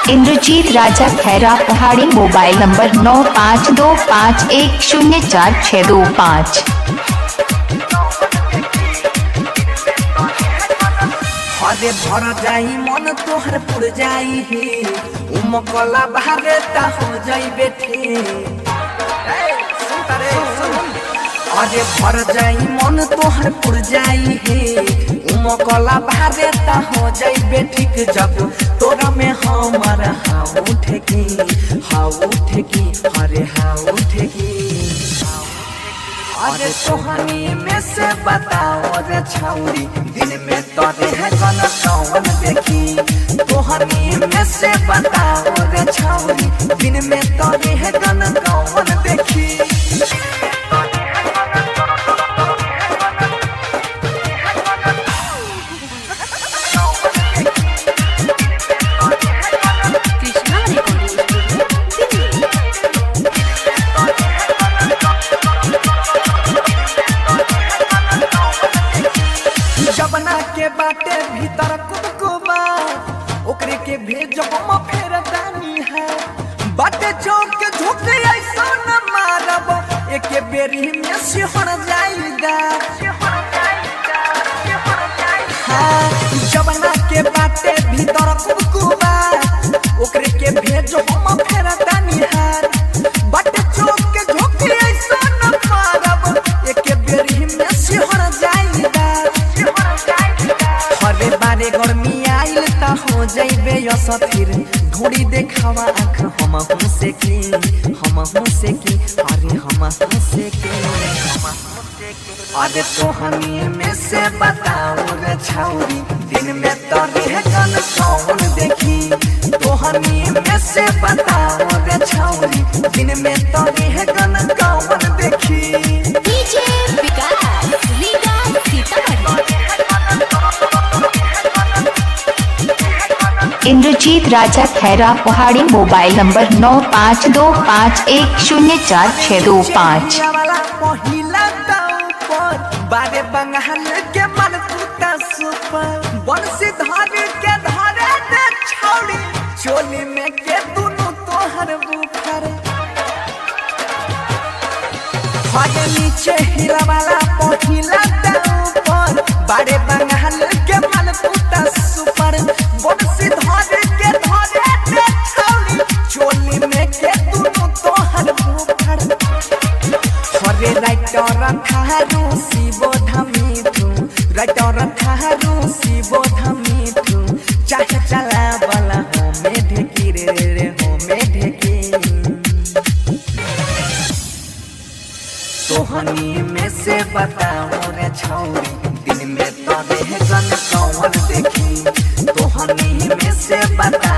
इंद्रजीत राजा खैरा पहाड़ी। Mobile number 9525104625। हरे भर जाई मन तोहर पुर जाई हे उमकला बाहरे ता हो जाई बेटे। अरे भर जाई मन तोहर पुर जाई हे उमकला बाहरे ता हो जाई बेटिक। जब तोरा में हमारा हाँ उठेगी अरे हाँ उठेगी। अरे तोहनी में से बताओ रे छौरी दिन में तोरे है कौन कौन देखी। तोहनी में से बताओ रे छौरी दिन में तोरे है कौन कौन देखी। जबना के बाटे भीतर कुबकुबा ओकरे के भेजो हम फेर दानी है। बाटे चौक के झोंके ऐसा न मारब एक बेरी में सिहर जाईगा। हाँ जबना के बाटे भीतर कुबकुबा ओकरे के भेजो हम फेर दानी है। बाटे चौक के झोंके ऐसा न मारब एक बेरी में सिहर जाईगा। हरे बारे गर्मी आइल ता हो जाइबे असथिर घोड़ी देखावा आँख हम से की अरे हम से की। अरे तोहनी में से बताओ रे छौरी दिन में तोरे है कौन कौन देखी। तोहनी में से बताओ रे छौरी दिन में तोरे है कौन कौन देखी। डीजे विकास लीगा सीतामढ़ी। इंद्रजीत राजा खैरा पहाड़ी। Mobile number 9525104625। बारे बंगाल के मलकुता सुपर बंसी धर के धरे दे छौड़ी चोली में के दुनु तोहर बुफर। हरे नीचे हीरा वाला पहिला ऊपर बारे बंगाल के मलकुता सुपर बंसी धर के धरे दे छौड़ी चोली में के दुनु तोहर बुफर। हरे राइटर थारू शिवोध मिठू राइटर थारू शिवोध मिठू चाहे चला वाला हो में ढेकी रे हो में ढेकी। तोहनी में से बताओ रे छौरी दिन में तोरे है कौन कौन देखी। तोहनी में से बता